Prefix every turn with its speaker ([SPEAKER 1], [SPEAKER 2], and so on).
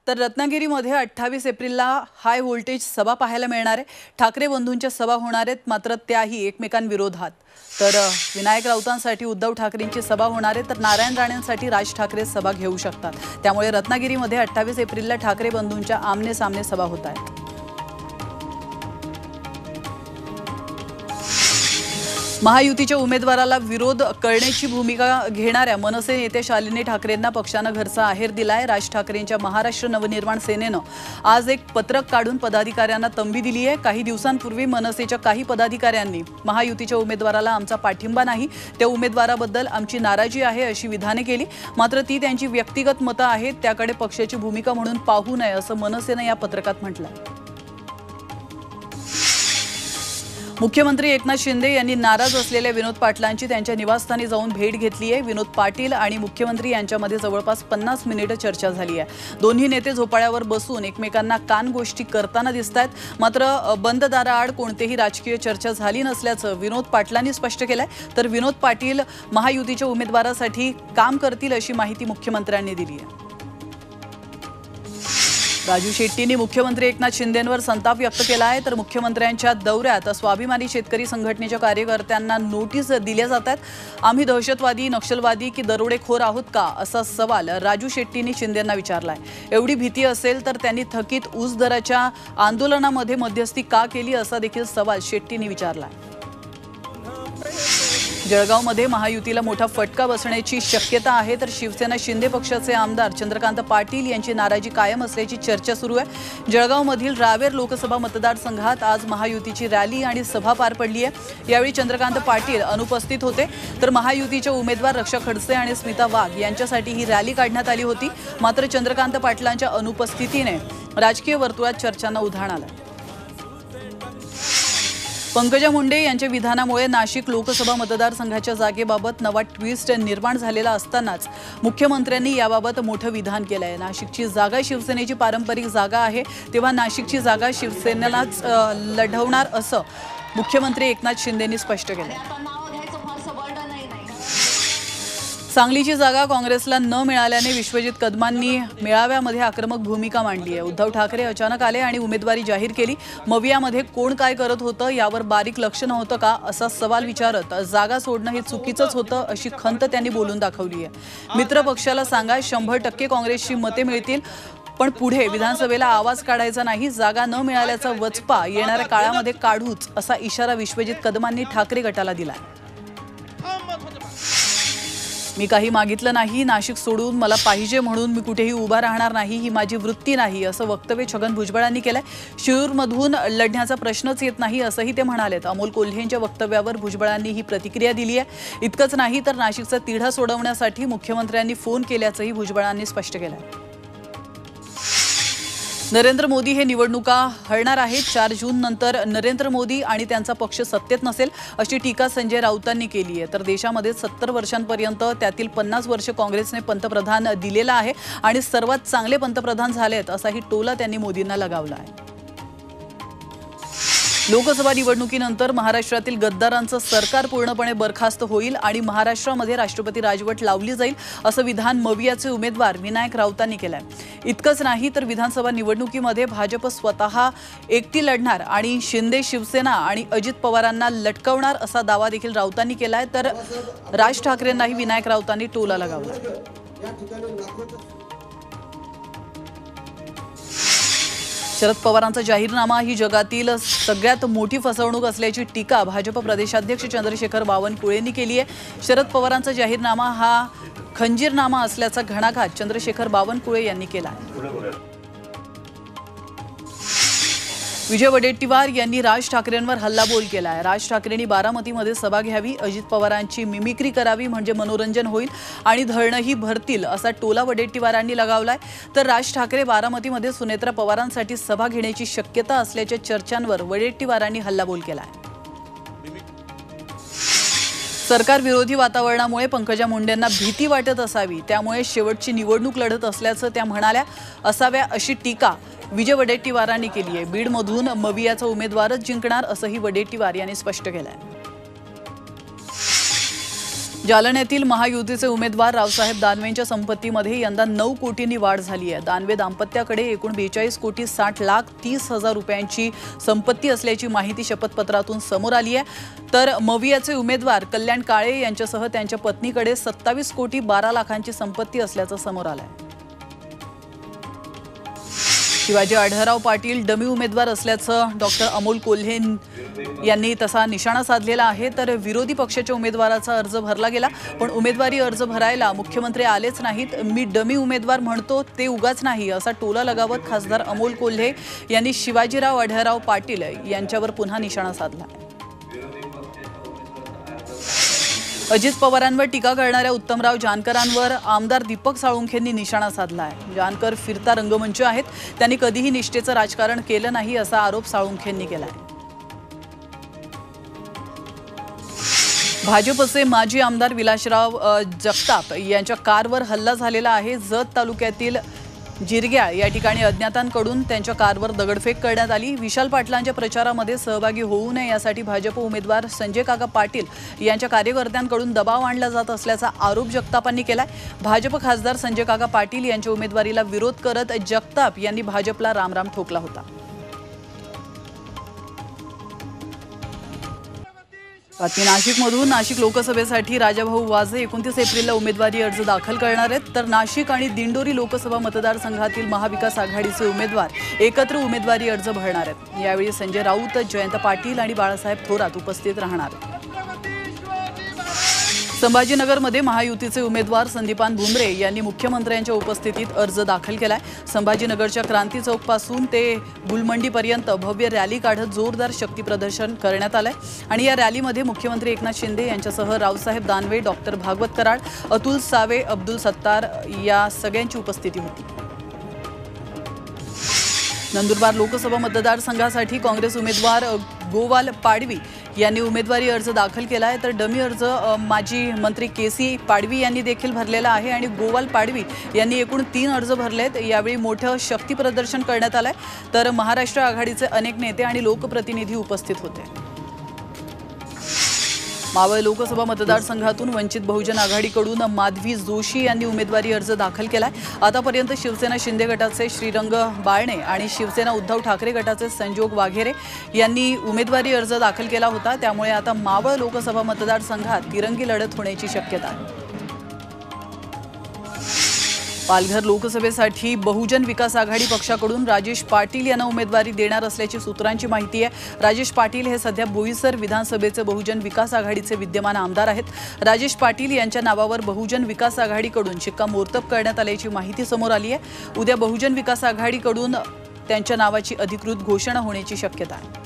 [SPEAKER 1] तर रत्नागिरीमध्ये 28 एप्रिलला हाय व्होल्टेज सभा पाहायला मिळणार आहे। ठाकरे बंधूंच्या सभा होणार आहेत, मात्र त्याही एकमेकांविरोधात। तर विनायक राऊतांसाठी उद्धव ठाकरेंची सभा होणार आहे, तर नारायण राणेंसाठी राज ठाकरे सभा घेऊ शकतात। त्यामुळे रत्नागिरीमध्ये 28 एप्रिलला ठाकरे बंधूंच्या आमने सामने सभा होत आहेत। महायुतीच्या उमेदवाराला विरोध करण्याची भूमिका घेणाऱ्या मनसे नेते शालिनी ठाकरेंना पक्षानं घरचा आहेर दिलाय। राज ठाकरेंच्या महाराष्ट्र नवनिर्माण सेनेनं आज एक पत्रक काढून पदाधिकाऱ्यांना तंबी दिली आहे। काही दिवसांपूर्वी मनसेच्या काही पदाधिकाऱ्यांनी महायुतीच्या उमेदवाराला आमचा पाठिंबा नाही, त्या उमेदवाराबद्दल आमची नाराजी आहे अशी विधाने केली। मात्र ती त्यांची व्यक्तिगत मतं आहेत, त्याकडे पक्षाची भूमिका म्हणून पाहू नये असं मनसेनं या पत्रकात म्हटलंय। मुख्यमंत्री एकनाथ शिंदे यांनी नाराज असलेल्या विनोद पाटलांची त्यांच्या निवासस्थानी जाऊन भेट घेतली आहे। विनोद पाटील आणि मुख्यमंत्री यांच्यामध्ये जवळपास 50 मिनिटं चर्चा झाली आहे। दोन्ही नेते झोपाळ्यावर बसून एकमेकांना कानगोष्टी करताना दिसतात। मात्र बंद दाराआड कोणतीही राजकीय चर्चा झाली नसल्याचं विनोद पाटलांनी स्पष्ट केलंय। तर विनोद पाटील महायुतीच्या उमेदवारासाठी काम करतील अशी माहिती मुख्यमंत्र्यांनी दिली आहे। राजू शेट्टींनी मुख्यमंत्री एकनाथ शिंदेंवर संताप व्यक्त केला आहे। तर मुख्यमंत्र्यांच्या दौऱ्यात स्वाभिमानी शेतकरी संघटनेच्या कार्यकर्त्यांना नोटीस दिल्या जातात। आम्ही दहशतवादी, नक्षलवादी की दरोडेखोर आहोत का असा सवाल राजू शेट्टींनी शिंदेंना विचारलाय। एवढी भीती असेल तर त्यांनी थकीत ऊस दराच्या आंदोलनामध्ये मध्यस्थी का केली असा देखील सवाल शेट्टींनी विचारलाय। जळगावमध्ये महायुतीला मोठा फटका बसण्याची शक्यता आहे। तर शिवसेना शिंदे पक्षाचे आमदार चंद्रकांत पाटील यांची नाराजी कायम असल्याची चर्चा सुरू आहे। जळगावमधील रावेर लोकसभा मतदारसंघात आज महायुतीची रॅली आणि सभा पार पडली आहे। यावेळी चंद्रकांत पाटील अनुपस्थित होते। तर महायुतीच्या उमेदवार रक्षा खडसे आणि स्मिता वाघ यांच्यासाठी ही रॅली काढण्यात आली होती। मात्र चंद्रकांत पाटलांच्या अनुपस्थितीने राजकीय वर्तुळात चर्चांना उधाण आलं। पंकजा मुंडे यांच्या विधानामुळे नाशिक लोकसभा मतदारसंघाच्या जागेबाबत नवा ट्विस्ट निर्माण झालेला असतानाच मुख्यमंत्र्यांनी याबाबत मोठं विधान केलं आहे। नाशिकची जागा शिवसेनेची पारंपरिक जागा आहे, तेव्हा नाशिकची जागा शिवसेनेलाच लढवणार असं मुख्यमंत्री एकनाथ शिंदेंनी स्पष्ट केलं। सांगलीची जागा काँग्रेसला न मिळाल्याने विश्वजित कदमांनी मेळाव्यामध्ये आक्रमक भूमिका मांडली आहे। उद्धव ठाकरे अचानक आले आणि उमेदवारी जाहीर केली। मवियामध्ये कोण काय करत होतं यावर बारीक लक्ष नव्हतं का असा सवाल विचारत जागा सोडणं हे चुकीचंच होतं अशी खंत त्यांनी बोलून दाखवली आहे। मित्र पक्षाला सांगा 100% काँग्रेसची मते मिळतील, पण पुढे विधानसभेला आवाज काढायचा नाही, जागा न मिळाल्याचा वचपा येणाऱ्या काळामध्ये काढूच असा इशारा विश्वजित कदमांनी ठाकरे गटाला दिला। मी काही मागितलं नाही, नाशिक सोडून मला पाहिजे म्हणून मी कुठेही उभा राहणार नाही, ही माझी वृत्ती नाही असं वक्तव्य छगन भुजबळांनी केलंय। शिरूरमधून लढण्याचा प्रश्नच येत नाही असंही ते म्हणालेत। अमोल कोल्हेंच्या वक्तव्यावर भुजबळांनी ही प्रतिक्रिया दिली आहे। इतकंच नाही तर नाशिकचा तिढा सोडवण्यासाठी मुख्यमंत्र्यांनी फोन केल्याचंही भुजबळांनी स्पष्ट केलंय। नरेंद्र मोदी हे निवडणुका हरणार आहेत। 4 जून नंतर नरेंद्र मोदी आणि त्यांचा पक्ष सत्तेत नसेल अशी टीका संजय राऊतांनी केली आहे। तर देशामध्ये 70 वर्षांपर्यंत त्यातील 50 वर्ष काँग्रेसने पंतप्रधान दिलेला आहे आणि सर्वात चांगले पंतप्रधान झालेत असाही टोला त्यांनी मोदींना लगावला आहे। लोकसभा निवडणुकीनंतर महाराष्ट्रातील गद्दारांचं सरकार पूर्णपणे बरखास्त होईल आणि महाराष्ट्रामध्ये राष्ट्रपती राजवट लावली जाईल असं विधान मवियाचे उमेदवार विनायक राऊतांनी केलंय। इतकंच नाही तर विधानसभा निवडणुकीमध्ये भाजप स्वतः एकटी लढणार आणि शिंदे शिवसेना आणि अजित पवारांना लटकवणार असा दावा देखील राऊतांनी केलाय। तर राज ठाकरेंनाही विनायक राऊतांनी टोला लगावला। शरद पवारांचा जाहीरनामा ही जगातील सगळ्यात मोठी फसवणूक असल्याची टीका भाजप प्रदेशाध्यक्ष चंद्रशेखर बावनकुळेंनी केली आहे। शरद पवारांचा जाहीरनामा हा खंजीरनामा असल्याचा घणाघात चंद्रशेखर बावनकुळे यांनी केला आहे। विजय वडेट्टीवार यांनी राज ठाकरेंवर हल्लाबोल केला आहे। राज ठाकरेंनी बारामतीमध्ये सभा घ्यावी, अजित पवारांची मिमिक्री करावी म्हणजे मनोरंजन होईल आणि धरणही भरतील असा टोला वडेट्टीवारांनी लगावलाय। तर राज ठाकरे बारामतीमध्ये सुनेत्रा पवारांसाठी सभा घेण्याची शक्यता असल्याच्या चर्चांवर वडेट्टीवारांनी हल्लाबोल केला आहे। सरकार विरोधी वातावरणामुळे पंकजा मुंडेंना भीती वाटत असावी, त्यामुळे शेवटची निवडणूक लढत असल्याचं त्या म्हणाल्या असाव्या अशी टीका विजय वडेट्टीवारांनी केली आहे। बीडमधून मवियाचा उमेदवारच जिंकणार असंही वडेट्टीवार यांनी स्पष्ट केलं आहे। जालन्यातील महायुतीचे उमेदवार रावसाहेब दानवेंच्या संपत्तीमध्ये यंदा 9 कोटींनी वाढ झाली आहे। दानवे दाम्पत्याकडे एकूण 42,60,30,000 रुपयांची संपत्ती असल्याची माहिती शपथपत्रातून समोर आली आहे। तर मवियाचे उमेदवार कल्याण काळे यांच्यासह त्यांच्या पत्नीकडे 27,12,00,000ची संपत्ती असल्याचं समोर आलं आहे। शिवाजी आढळराव पाटील डमी उमेदवार असल्याचं डॉक्टर अमोल कोल्हे यांनी तसा निशाणा साधलेला आहे। तर विरोधी पक्षाच्या उमेदवाराचा अर्ज भरला गेला, पण उमेदवारी अर्ज भरायला मुख्यमंत्री आलेच नाहीत। मी डमी उमेदवार म्हणतो ते उगाच नाही असा टोला लगावत खासदार अमोल कोल्हे यांनी शिवाजीराव आढळराव पाटील यांच्यावर पुन्हा निशाणा साधला। अजित पवारांवर टीका करणाऱ्या उत्तमराव जानकरांवर आमदार दीपक साळुंखेंनी निशाणा साधला आहे। जानकर फिरता रंगमंच आहेत, त्यांनी कधीही निष्ठेचं राजकारण केलं नाही असा आरोप साळुंखेंनी केला आहे। भाजपचे माजी आमदार विलासराव जगताप यांच्या कारवर हल्ला झालेला आहे। जत तालुक्यातील जिरग्याळ या ठिकाणी अज्ञातांकडून त्यांच्या कारवर दगडफेक करण्यात आली। विशाल पाटलांच्या प्रचारामध्ये सहभागी होऊ नये यासाठी भाजप उमेदवार संजय काका पाटील यांच्या कार्यकर्त्यांकडून दबाव आणला जात असल्याचा आरोप जगतापांनी केलाय। भाजप खासदार संजय काका पाटील यांच्या उमेदवारीला विरोध करत जगताप यांनी भाजपला रामराम ठोकला होता। नाशिकमधून नाशिक लोकसभेसाठी राजाभाऊ वाजे 29 एप्रिलला उमेदवारी अर्ज दाखल करणार आहेत। तर नाशिक आणि दिंडोरी लोकसभा मतदारसंघातील महाविकास आघाडीचे उमेदवार एकत्र उमेदवारी अर्ज भरणार आहेत। यावेळी संजय राऊत, जयंत पाटील आणि बाळासाहेब थोरात उपस्थित राहणार आहेत। संभाजीनगरमध्ये महायुतीचे उमेदवार संदीपान भुमरे यांनी मुख्यमंत्र्यांच्या उपस्थितीत अर्ज दाखल केलाय। संभाजीनगरच्या क्रांती चौकपासून ते गुलमंडीपर्यंत भव्य रॅली काढत जोरदार शक्ती प्रदर्शन करण्यात आलंय आणि या रॅलीमध्ये मुख्यमंत्री एकनाथ शिंदे यांच्यासह रावसाहेब दानवे, डॉक्टर भागवत कराड, अतुल सावे, अब्दुल सत्तार या सगळ्यांची उपस्थिती होती। नंदुरबार लोकसभा मतदारसंघासाठी काँग्रेस उमेदवार गोवाल पाडवी यांनी उमेदवारी अर्ज दाखल केला आहे। तर डमी अर्ज माजी मंत्री केसी पाडवी यांनी देखील भरलेला आहे आणि गोवाल पाडवी यांनी एकूण 3 अर्ज भरलेत। यावेळी मोठं शक्ती प्रदर्शन करण्यात आलंय। तर महाराष्ट्र आघाडीचे अनेक नेते आणि लोकप्रतिनिधी उपस्थित होते। मावळ लोकसभा मतदारसंघातून वंचित बहुजन आघाडीकडून माधवी जोशी यांनी उमेदवारी अर्ज दाखल केलाय। आतापर्यंत शिवसेना शिंदे गटाचे श्रीरंग बाळणे आणि शिवसेना उद्धव ठाकरे गटाचे संजोग वाघेरे यांनी उमेदवारी अर्ज दाखल केला होता। त्यामुळे आता मावळ लोकसभा मतदारसंघात तिरंगी लढत होण्याची शक्यता आहे। पालघर लोकसभेसाठी बहुजन विकास आघाडी पक्षाकडून राजेश पाटील यांना उमेदवारी देणार असल्याची सूत्रांची माहिती आहे। राजेश पाटील हे सध्या बोईसर विधानसभेचे बहुजन विकास आघाडीचे विद्यमान आमदार आहेत। राजेश पाटील यांच्या नावावर बहुजन विकास आघाडीकडून शिक्कामोर्तब करण्यात आल्याची माहिती समोर आली आहे। उद्या बहुजन विकास आघाडीकडून त्यांच्या नावाची अधिकृत घोषणा होण्याची शक्यता आहे।